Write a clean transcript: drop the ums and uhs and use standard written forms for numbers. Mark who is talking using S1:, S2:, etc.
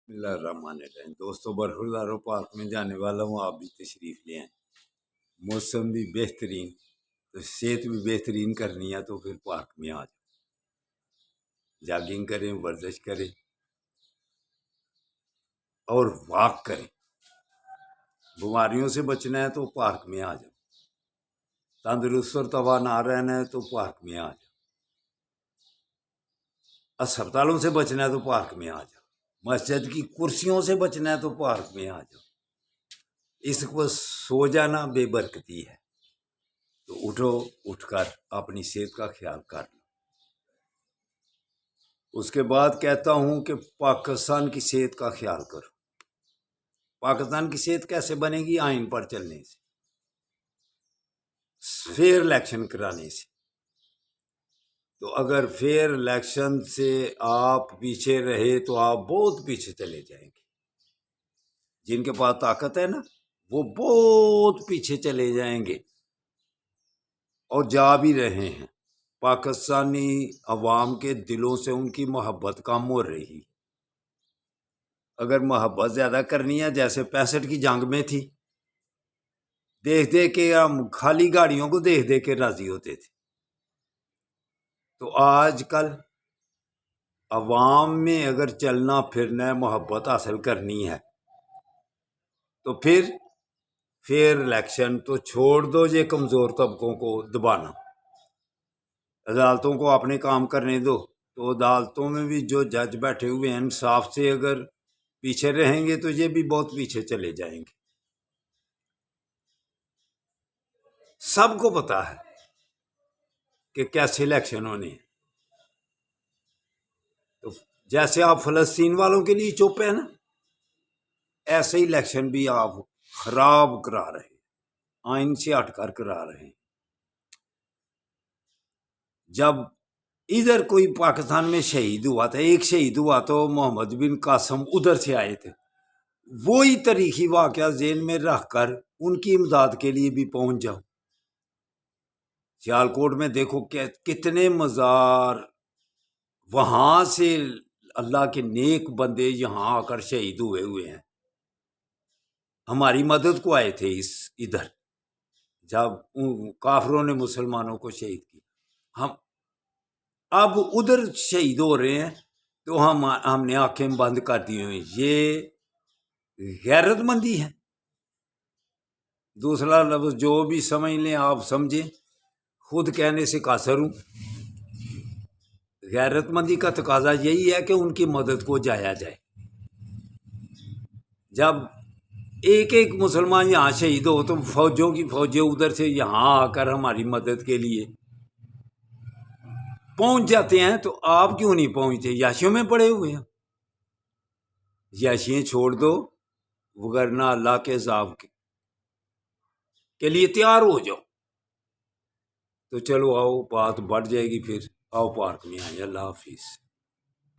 S1: بسم اللہ الرحمن الرحیم۔ دوستوں، برخورداروں، پارک میں جانے والا ہوں، آپ بھی تشریف لے آئیں۔ موسم بھی بہترین، تو صحت بھی بہترین کرنی ہے تو پھر پارک میں آ جائیں، جاگنگ کریں، ورزش کریں اور واک کریں۔ بیماریوں سے بچنا ہے تو پارک میں آ جاؤ، تندرست اور توانا رہنا ہے تو پارک میں آ جاؤ، اسپتالوں سے بچنا ہے تو پارک میں آ جاؤ، مسجد کی کرسیوں سے بچنا ہے تو پارک میں آ جاؤ۔ اس کو سو جانا بے برکتی ہے، تو اٹھو، اٹھ کر اپنی صحت کا خیال کر لو۔ اس کے بعد کہتا ہوں کہ پاکستان کی صحت کا خیال کرو۔ پاکستان کی صحت کیسے بنے گی؟ آئین پر چلنے سے، فیئر الیکشن کرانے سے۔ تو اگر فیئر الیکشن سے آپ پیچھے رہے تو آپ بہت پیچھے چلے جائیں گے۔ جن کے پاس طاقت ہے نا، وہ بہت پیچھے چلے جائیں گے اور جا بھی رہے ہیں۔ پاکستانی عوام کے دلوں سے ان کی محبت کم ہو رہی۔ اگر محبت زیادہ کرنی ہے، جیسے 65 کی جنگ میں تھی، دیکھ دیکھ کے ہم خالی گاڑیوں کو دیکھ دیکھ کے راضی ہوتے تھے، تو آج کل عوام میں اگر چلنا پھرنا ہے، محبت حاصل کرنی ہے، تو پھر فیئر الیکشن تو چھوڑ دو یہ کمزور طبقوں کو دبانا، عدالتوں کو اپنے کام کرنے دو۔ تو عدالتوں میں بھی جو جج بیٹھے ہوئے ہیں، انصاف سے اگر پیچھے رہیں گے تو یہ بھی بہت پیچھے چلے جائیں گے۔ سب کو پتا ہے کہ کیسے الیکشن ہونے ہیں۔ تو جیسے آپ فلسطین والوں کے لیے چپ ہے نا، ایسے ہی الیکشن بھی آپ خراب کرا رہے ہیں، آئین سے ہٹ کر کرا رہے ہیں۔ جب ادھر کوئی پاکستان میں شہید ہوا تھا، ایک شہید ہوا تو محمد بن قاسم ادھر سے آئے تھے، وہی تاریخی واقعہ ذہن میں رکھ کر ان کی امداد کے لیے بھی پہنچ جاؤ۔ سیالکوٹ میں دیکھو کہ کتنے مزار، وہاں سے اللہ کے نیک بندے یہاں آ کر شہید ہوئے ہیں، ہماری مدد کو آئے تھے ادھر جب کافروں نے مسلمانوں کو شہید کیا۔ ہم اب ادھر شہید ہو رہے ہیں تو ہم نے آنکھیں بند کر دی ہوئی۔ یہ غیرت مندی ہے۔ دوسرا لفظ جو بھی سمجھ لیں آپ سمجھیں، خود کہنے سے قاصر ہوں۔ غیرت مندی کا تقاضا یہی ہے کہ ان کی مدد کو جایا جائے۔ جب ایک ایک مسلمان یہاں شہید ہو تو فوجوں کی فوجیں ادھر سے یہاں آ کر ہماری مدد کے لیے پہنچ جاتے ہیں، تو آپ کیوں نہیں پہنچتے؟ یاشیوں میں پڑے ہوئے ہیں۔ یاشیاں چھوڑ دو، وگرنہ اللہ کے عذاب کے لیے تیار ہو جاؤ۔ تو چلو آؤ، بات بڑھ جائے گی، پھر آؤ پارک میں آئیں۔ اللہ حافظ۔